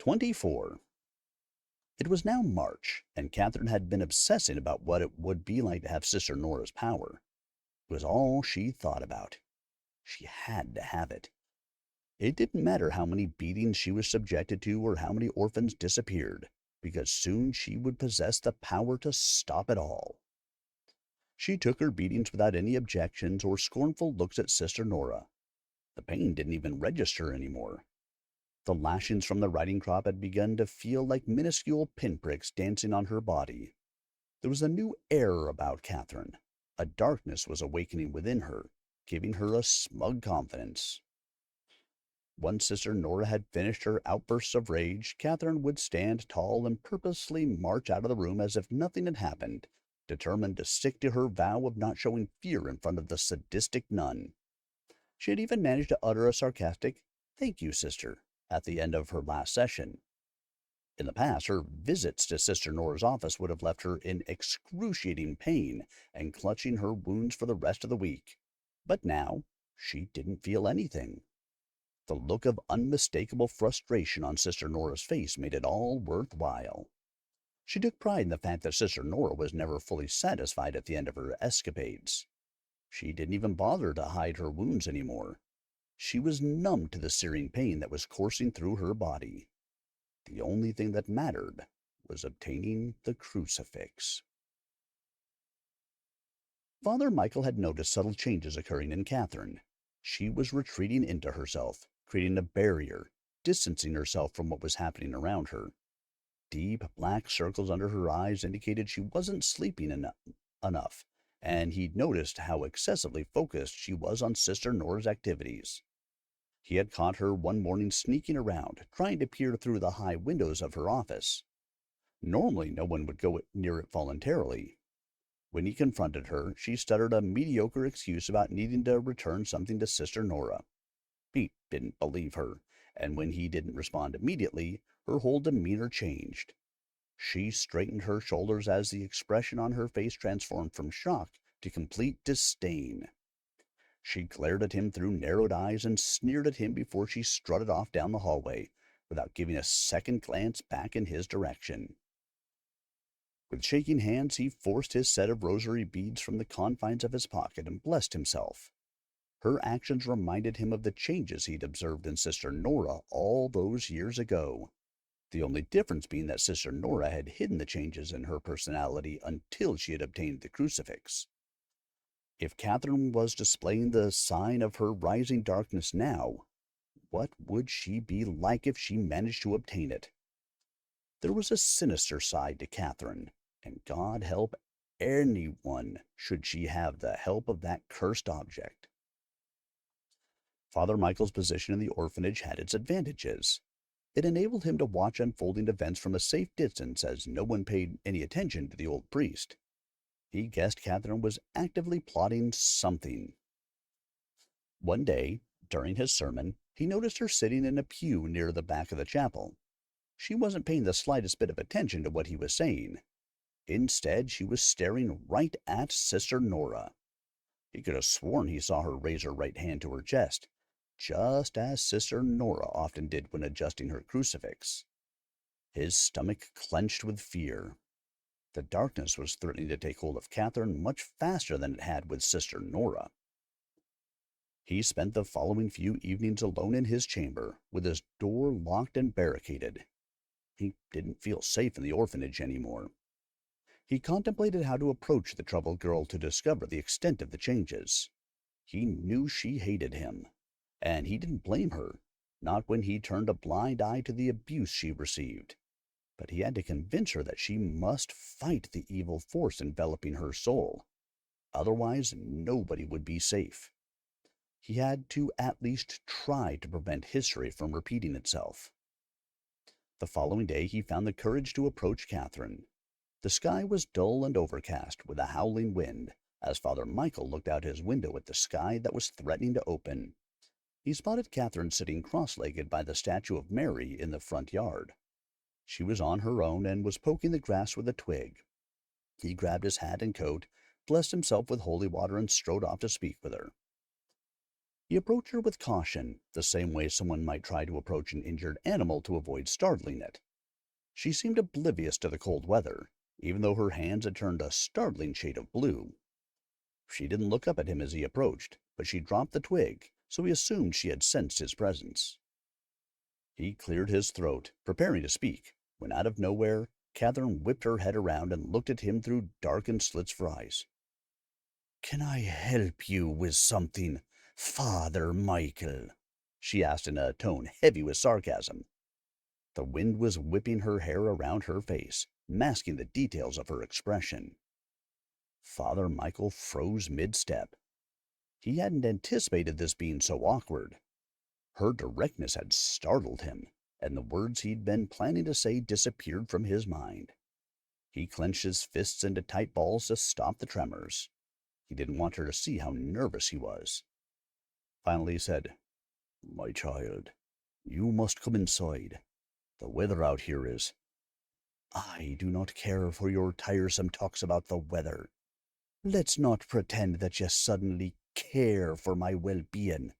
24. It was now March, and Catherine had been obsessing about what it would be like to have Sister Nora's power. It was all she thought about. She had to have it. It didn't matter how many beatings she was subjected to or how many orphans disappeared, because soon she would possess the power to stop it all. She took her beatings without any objections or scornful looks at Sister Nora. The pain didn't even register anymore. The lashings from the riding crop had begun to feel like minuscule pinpricks dancing on her body. There was a new air about Catherine. A darkness was awakening within her, giving her a smug confidence. Once Sister Nora had finished her outbursts of rage, Catherine would stand tall and purposely march out of the room as if nothing had happened, determined to stick to her vow of not showing fear in front of the sadistic nun. She had even managed to utter a sarcastic, "Thank you, sister," at the end of her last session. In the past, her visits to Sister Nora's office would have left her in excruciating pain and clutching her wounds for the rest of the week. But now, she didn't feel anything. The look of unmistakable frustration on Sister Nora's face made it all worthwhile. She took pride in the fact that Sister Nora was never fully satisfied at the end of her escapades. She didn't even bother to hide her wounds anymore. She was numb to the searing pain that was coursing through her body. The only thing that mattered was obtaining the crucifix. Father Michael had noticed subtle changes occurring in Catherine. She was retreating into herself, creating a barrier, distancing herself from what was happening around her. Deep black circles under her eyes indicated she wasn't sleeping enough, and he'd noticed how excessively focused she was on Sister Nora's activities. He had caught her one morning sneaking around, trying to peer through the high windows of her office. Normally, no one would go near it voluntarily. When he confronted her, she stuttered a mediocre excuse about needing to return something to Sister Nora. He didn't believe her, and when he didn't respond immediately, her whole demeanor changed. She straightened her shoulders as the expression on her face transformed from shock to complete disdain. She glared at him through narrowed eyes and sneered at him before she strutted off down the hallway, without giving a second glance back in his direction. With shaking hands, he forced his set of rosary beads from the confines of his pocket and blessed himself. Her actions reminded him of the changes he'd observed in Sister Nora all those years ago. The only difference being that Sister Nora had hidden the changes in her personality until she had obtained the crucifix. If Catherine was displaying the sign of her rising darkness now, what would she be like if she managed to obtain it? There was a sinister side to Catherine, and God help anyone should she have the help of that cursed object. Father Michael's position in the orphanage had its advantages. It enabled him to watch unfolding events from a safe distance as no one paid any attention to the old priest. He guessed Catherine was actively plotting something. One day, during his sermon, he noticed her sitting in a pew near the back of the chapel. She wasn't paying the slightest bit of attention to what he was saying. Instead, she was staring right at Sister Nora. He could have sworn he saw her raise her right hand to her chest, just as Sister Nora often did when adjusting her crucifix. His stomach clenched with fear. The darkness was threatening to take hold of Catherine much faster than it had with Sister Nora. He spent the following few evenings alone in his chamber, with his door locked and barricaded. He didn't feel safe in the orphanage anymore. He contemplated how to approach the troubled girl to discover the extent of the changes. He knew she hated him, and he didn't blame her, not when he turned a blind eye to the abuse she received. But he had to convince her that she must fight the evil force enveloping her soul. Otherwise, nobody would be safe. He had to at least try to prevent history from repeating itself. The following day, he found the courage to approach Catherine. The sky was dull and overcast, with a howling wind, as Father Michael looked out his window at the sky that was threatening to open. He spotted Catherine sitting cross-legged by the statue of Mary in the front yard. She was on her own and was poking the grass with a twig. He grabbed his hat and coat, blessed himself with holy water, and strode off to speak with her. He approached her with caution, the same way someone might try to approach an injured animal to avoid startling it. She seemed oblivious to the cold weather, even though her hands had turned a startling shade of blue. She didn't look up at him as he approached, but she dropped the twig, so he assumed she had sensed his presence. He cleared his throat, preparing to speak, when out of nowhere, Katherine whipped her head around and looked at him through darkened slits for eyes. "Can I help you with something, Father Michael?" she asked in a tone heavy with sarcasm. The wind was whipping her hair around her face, masking the details of her expression. Father Michael froze mid-step. He hadn't anticipated this being so awkward. Her directness had startled him, and the words he'd been planning to say disappeared from his mind. He clenched his fists into tight balls to stop the tremors. He didn't want her to see how nervous he was. Finally he said, "My child, you must come inside. The weather out here is—" "I do not care for your tiresome talks about the weather. Let's not pretend that you suddenly care for my well-being.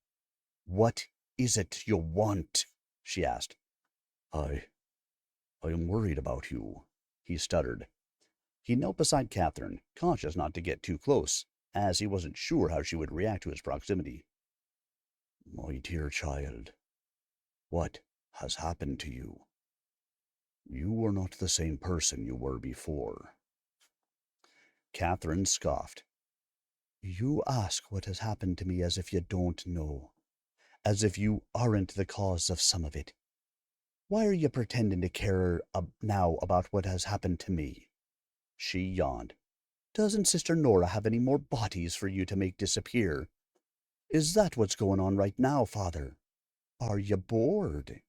What is it you want?" she asked. I am worried about you," he stuttered. He knelt beside Katherine, cautious not to get too close, as he wasn't sure how she would react to his proximity. "My dear child, what has happened to you? You are not the same person you were before." Katherine scoffed. "You ask what has happened to me as if you don't know, as if you aren't the cause of some of it. Why are you pretending to care now about what has happened to me?" She yawned. "Doesn't Sister Nora have any more bodies for you to make disappear? Is that what's going on right now, Father? Are you bored?"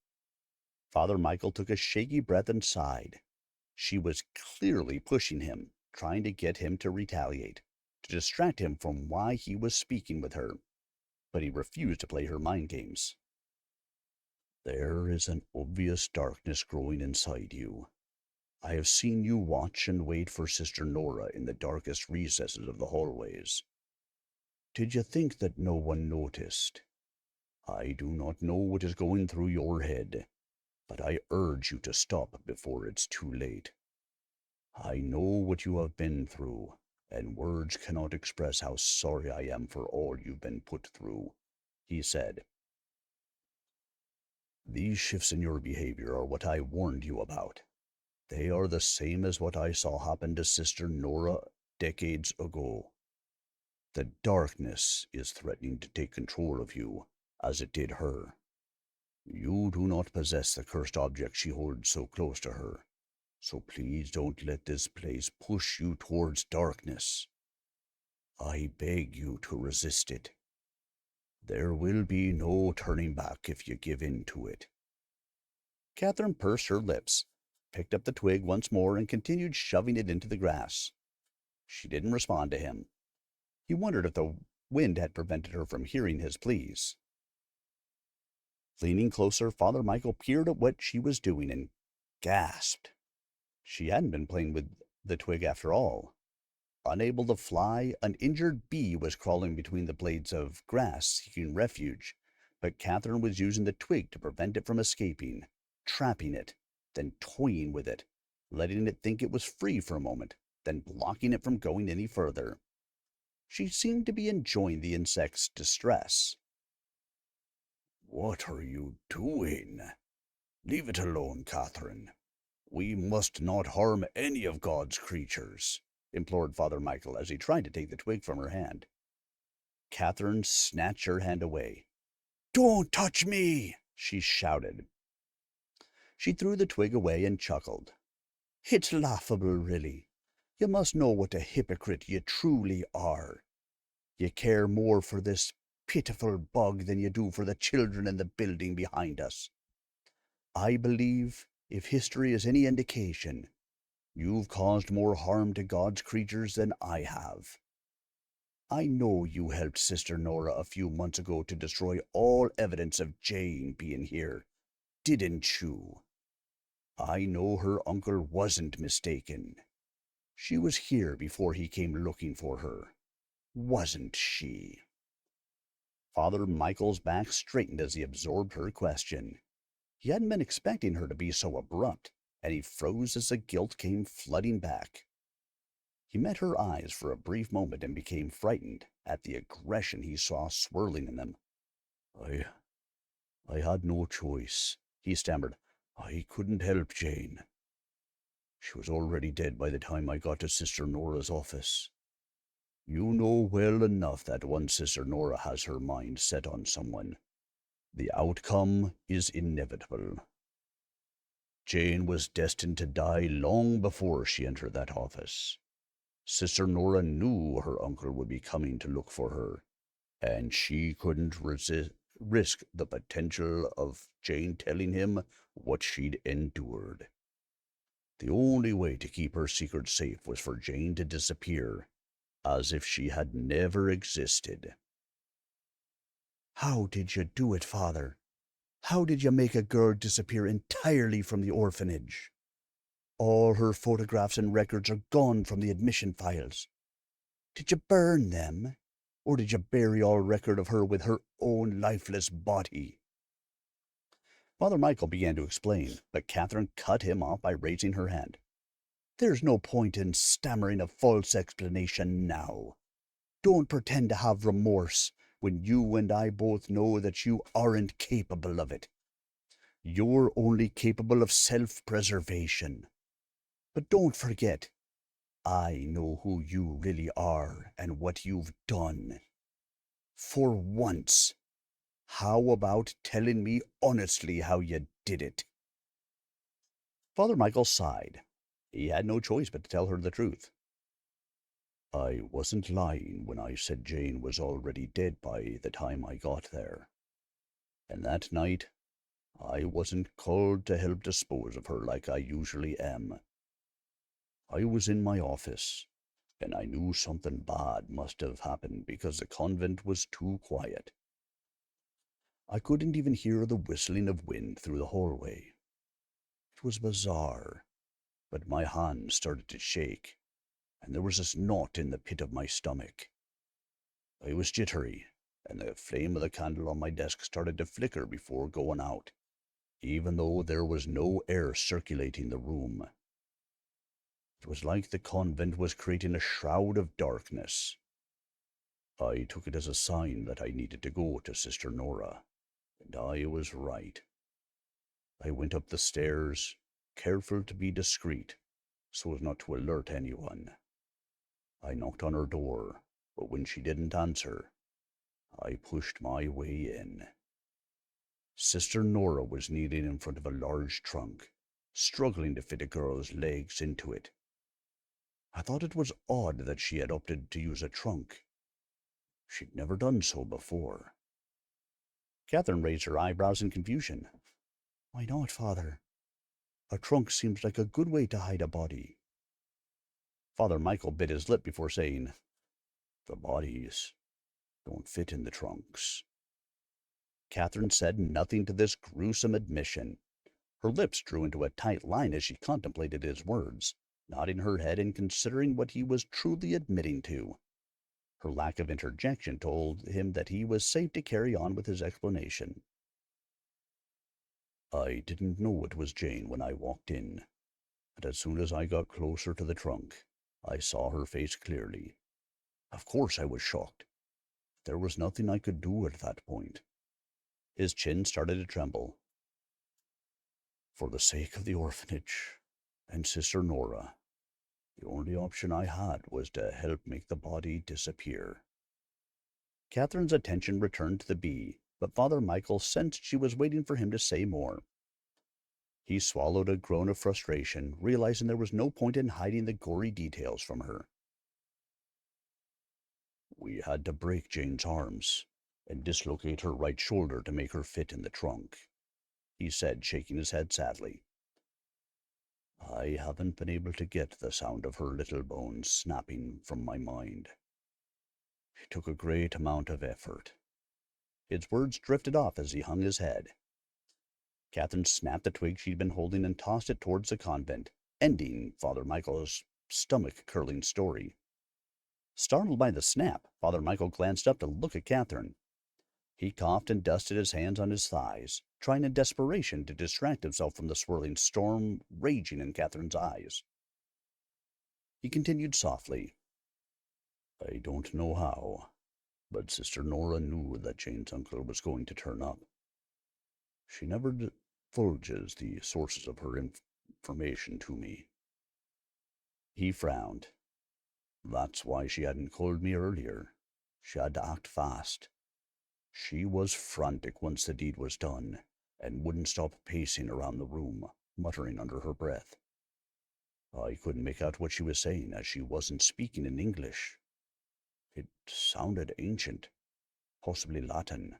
Father Michael took a shaky breath and sighed. She was clearly pushing him, trying to get him to retaliate, to distract him from why he was speaking with her, but he refused to play her mind games. "There is an obvious darkness growing inside you. I have seen you watch and wait for Sister Nora in the darkest recesses of the hallways. Did you think that no one noticed? I do not know what is going through your head, but I urge you to stop before it's too late. I know what you have been through, and words cannot express how sorry I am for all you've been put through," he said. "These shifts in your behavior are what I warned you about. They are the same as what I saw happen to Sister Nora decades ago. The darkness is threatening to take control of you, as it did her. You do not possess the cursed object she holds so close to her, so please don't let this place push you towards darkness. I beg you to resist it. There will be no turning back if you give in to it." Katherine pursed her lips, picked up the twig once more, and continued shoving it into the grass. She didn't respond to him. He wondered if the wind had prevented her from hearing his pleas. Leaning closer, Father Michael peered at what she was doing and gasped. She hadn't been playing with the twig after all. Unable to fly, an injured bee was crawling between the blades of grass seeking refuge, but Katherine was using the twig to prevent it from escaping, trapping it, then toying with it, letting it think it was free for a moment, then blocking it from going any further. She seemed to be enjoying the insect's distress. "What are you doing? Leave it alone, Katherine. We must not harm any of God's creatures," implored Father Michael as he tried to take the twig from her hand. Katherine snatched her hand away. "Don't touch me!" she shouted. She threw the twig away and chuckled. "It's laughable, really. You must know what a hypocrite you truly are. You care more for this pitiful bug than you do for the children in the building behind us. I believe, if history is any indication, you've caused more harm to God's creatures than I have. I know you helped Sister Nora a few months ago to destroy all evidence of Jane being here, didn't you? I know her uncle wasn't mistaken. She was here before he came looking for her, wasn't she?" Father Michael's back straightened as he absorbed her question. He hadn't been expecting her to be so abrupt, and he froze as the guilt came flooding back. He met her eyes for a brief moment and became frightened at the aggression he saw swirling in them. I I had no choice, he stammered. I couldn't help Jane. She was already dead by the time I got to Sister Nora's office. You know well enough that once Sister Nora has her mind set on someone, the outcome is inevitable. Jane was destined to die long before she entered that office. Sister Nora knew her uncle would be coming to look for her, and she couldn't risk the potential of Jane telling him what she'd endured. The only way to keep her secret safe was for Jane to disappear, as if she had never existed. How did you do it, Father? How did you make a girl disappear entirely from the orphanage? All her photographs and records are gone from the admission files. Did you burn them? Or did you bury all record of her with her own lifeless body? Father Michael began to explain, but Catherine cut him off by raising her hand. There's no point in stammering a false explanation now. Don't pretend to have remorse when you and I both know that you aren't capable of it. You're only capable of self-preservation. But don't forget, I know who you really are and what you've done. For once, how about telling me honestly how you did it? Father Michael sighed. He had no choice but to tell her the truth. I wasn't lying when I said Jane was already dead by the time I got there. And that night, I wasn't called to help dispose of her like I usually am. I was in my office, and I knew something bad must have happened because the convent was too quiet. I couldn't even hear the whistling of wind through the hallway. It was bizarre, but my hands started to shake, and there was this knot in the pit of my stomach. I was jittery, and the flame of the candle on my desk started to flicker before going out, even though there was no air circulating the room. It was like the convent was creating a shroud of darkness. I took it as a sign that I needed to go to Sister Nora, and I was right. I went up the stairs, careful to be discreet, so as not to alert anyone. I knocked on her door, but when she didn't answer, I pushed my way in. Sister Nora was kneeling in front of a large trunk, struggling to fit a girl's legs into it. I thought it was odd that she had opted to use a trunk. She'd never done so before. Catherine raised her eyebrows in confusion. Why not, Father? A trunk seems like a good way to hide a body. Father Michael bit his lip before saying, The bodies don't fit in the trunks. Catherine said nothing to this gruesome admission. Her lips drew into a tight line as she contemplated his words, nodding her head and considering what he was truly admitting to. Her lack of interjection told him that he was safe to carry on with his explanation. I didn't know it was Jane when I walked in, but as soon as I got closer to the trunk, I saw her face clearly. Of course I was shocked. There was nothing I could do at that point. His chin started to tremble. For the sake of the orphanage and Sister Nora, the only option I had was to help make the body disappear. Catherine's attention returned to the bee, but Father Michael sensed she was waiting for him to say more. He swallowed a groan of frustration, realizing there was no point in hiding the gory details from her. We had to break Jane's arms and dislocate her right shoulder to make her fit in the trunk, he said, shaking his head sadly. I haven't been able to get the sound of her little bones snapping from my mind. It took a great amount of effort. His words drifted off as he hung his head. Catherine snapped the twig she'd been holding and tossed it towards the convent, ending Father Michael's stomach-curling story. Startled by the snap, Father Michael glanced up to look at Catherine. He coughed and dusted his hands on his thighs, trying in desperation to distract himself from the swirling storm raging in Catherine's eyes. He continued softly, I don't know how, but Sister Nora knew that Jane's uncle was going to turn up. She never divulges the sources of her information to me. He frowned. That's why she hadn't called me earlier. She had to act fast. She was frantic once the deed was done, and wouldn't stop pacing around the room, muttering under her breath. I couldn't make out what she was saying, as she wasn't speaking in English. It sounded ancient, possibly Latin,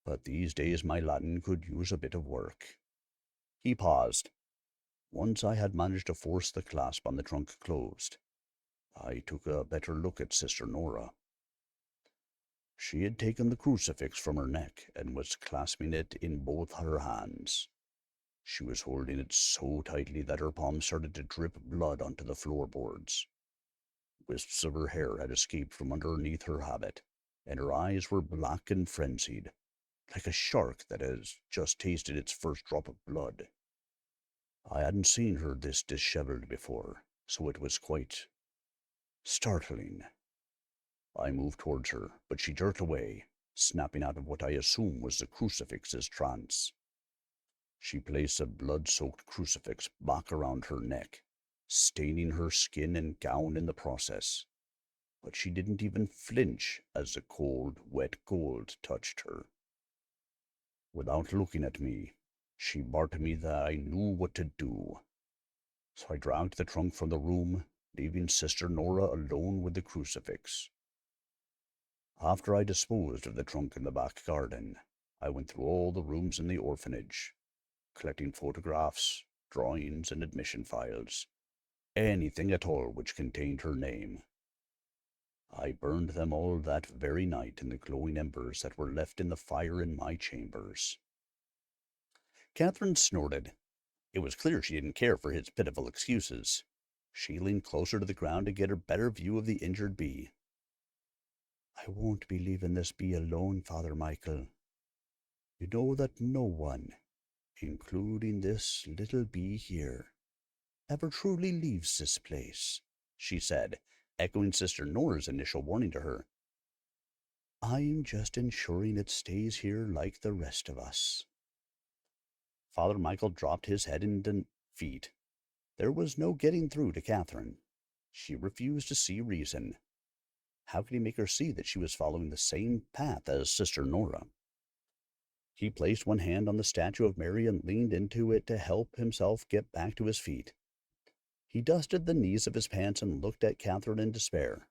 but these days my Latin could use a bit of work. He paused. Once I had managed to force the clasp on the trunk closed, I took a better look at Sister Nora. She had taken the crucifix from her neck and was clasping it in both her hands. She was holding it so tightly that her palms started to drip blood onto the floorboards. Wisps of her hair had escaped from underneath her habit, and her eyes were black and frenzied, like a shark that has just tasted its first drop of blood. I hadn't seen her this disheveled before, so it was quite startling. I moved towards her, but she jerked away, snapping out of what I assume was the crucifix's trance. She placed a blood-soaked crucifix back around her neck, staining her skin and gown in the process. But she didn't even flinch as the cold, wet gold touched her. Without looking at me, she barked me that I knew what to do. So I dragged the trunk from the room, leaving Sister Nora alone with the crucifix. After I disposed of the trunk in the back garden, I went through all the rooms in the orphanage, collecting photographs, drawings, and admission files, anything at all which contained her name. I burned them all that very night in the glowing embers that were left in the fire in my chambers. Catherine snorted. It was clear she didn't care for his pitiful excuses. She leaned closer to the ground to get a better view of the injured bee. I won't be leaving this bee alone, Father Michael. You know that no one, including this little bee here, ever truly leaves this place, she said, echoing Sister Nora's initial warning to her. I'm just ensuring it stays here like the rest of us. Father Michael dropped his head in defeat. There was no getting through to Catherine. She refused to see reason. How could he make her see that she was following the same path as Sister Nora? He placed one hand on the statue of Mary and leaned into it to help himself get back to his feet. He dusted the knees of his pants and looked at Catherine in despair.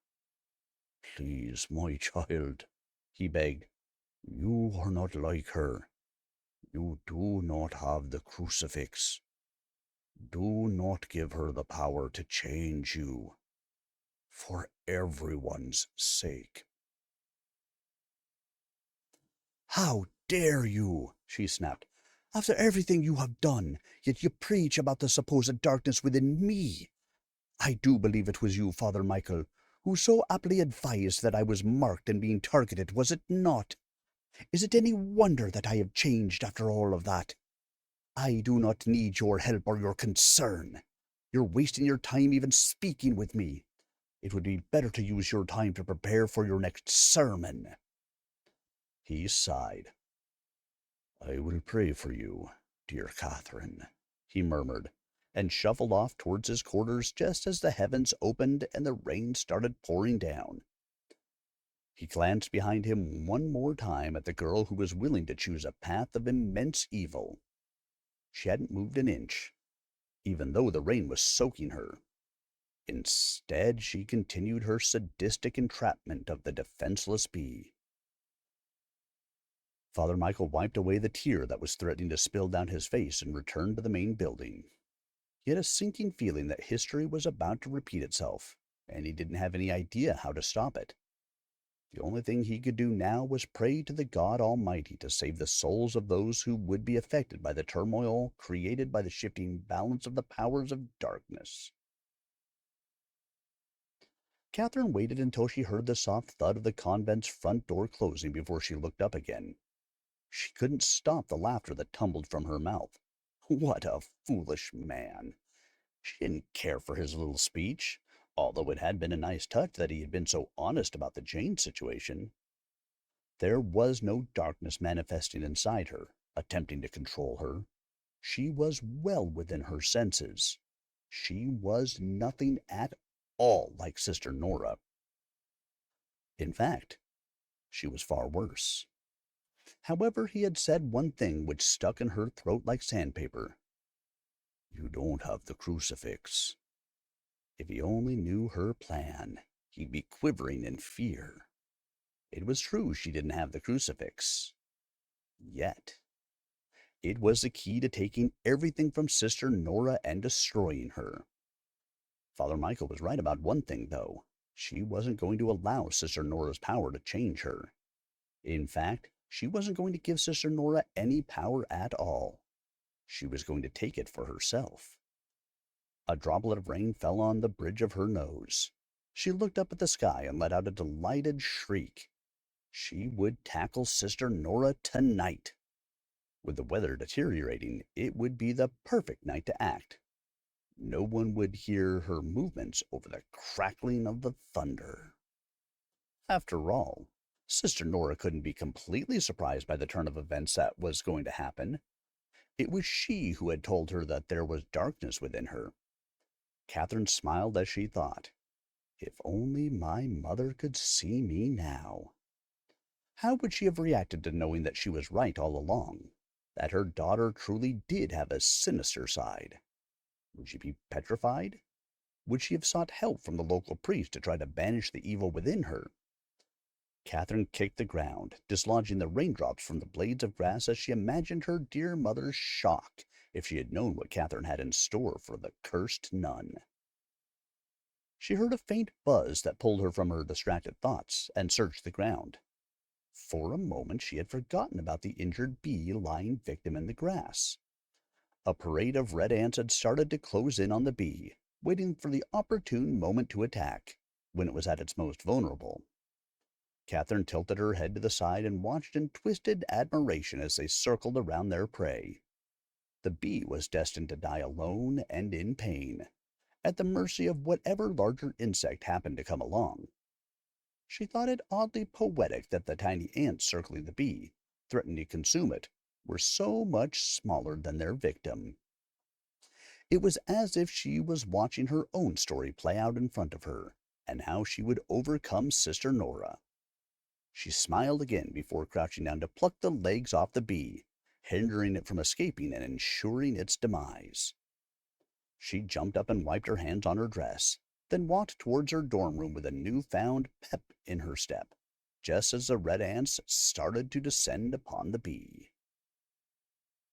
Please, my child, he begged. You are not like her. You do not have the crucifix. Do not give her the power to change you. For everyone's sake. How dare you, she snapped. After everything you have done, yet you preach about the supposed darkness within me. I do believe it was you, Father Michael, who so aptly advised that I was marked and being targeted, was it not? Is it any wonder that I have changed after all of that? I do not need your help or your concern. You're wasting your time even speaking with me. It would be better to use your time to prepare for your next sermon. He sighed. I will pray for you, dear Catherine, he murmured, and shuffled off towards his quarters just as the heavens opened and the rain started pouring down. He glanced behind him one more time at the girl who was willing to choose a path of immense evil. She hadn't moved an inch, even though the rain was soaking her. Instead, she continued her sadistic entrapment of the defenseless bee. Father Michael wiped away the tear that was threatening to spill down his face and returned to the main building. He had a sinking feeling that history was about to repeat itself, and he didn't have any idea how to stop it. The only thing he could do now was pray to the God Almighty to save the souls of those who would be affected by the turmoil created by the shifting balance of the powers of darkness. Catherine waited until she heard the soft thud of the convent's front door closing before she looked up again. She couldn't stop the laughter that tumbled from her mouth. What a foolish man! She didn't care for his little speech, although it had been a nice touch that he had been so honest about the Jane situation. There was no darkness manifesting inside her, attempting to control her. She was well within her senses. She was nothing at all like Sister Nora. In fact, she was far worse. However, he had said one thing which stuck in her throat like sandpaper. "You don't have the crucifix." If he only knew her plan, he'd be quivering in fear. It was true she didn't have the crucifix. Yet. It was the key to taking everything from Sister Nora and destroying her. Father Michael was right about one thing, though. She wasn't going to allow Sister Nora's power to change her. In fact, she wasn't going to give Sister Nora any power at all. She was going to take it for herself. A droplet of rain fell on the bridge of her nose. She looked up at the sky and let out a delighted shriek. She would tackle Sister Nora tonight. With the weather deteriorating, it would be the perfect night to act. No one would hear her movements over the crackling of the thunder. After all, Sister Nora couldn't be completely surprised by the turn of events that was going to happen. It was she who had told her that there was darkness within her. Catherine smiled as she thought, "If only my mother could see me now." How would she have reacted to knowing that she was right all along, that her daughter truly did have a sinister side? Would she be petrified? Would she have sought help from the local priest to try to banish the evil within her? Catherine kicked the ground, dislodging the raindrops from the blades of grass as she imagined her dear mother's shock if she had known what Catherine had in store for the cursed nun. She heard a faint buzz that pulled her from her distracted thoughts and searched the ground. For a moment she had forgotten about the injured bee lying victim in the grass. A parade of red ants had started to close in on the bee, waiting for the opportune moment to attack, when it was at its most vulnerable. Catherine tilted her head to the side and watched in twisted admiration as they circled around their prey. The bee was destined to die alone and in pain, at the mercy of whatever larger insect happened to come along. She thought it oddly poetic that the tiny ants circling the bee, threatening to consume it, were so much smaller than their victim. It was as if she was watching her own story play out in front of her, and how she would overcome Sister Nora. She smiled again before crouching down to pluck the legs off the bee, hindering it from escaping and ensuring its demise. She jumped up and wiped her hands on her dress, then walked towards her dorm room with a new-found pep in her step, just as the red ants started to descend upon the bee.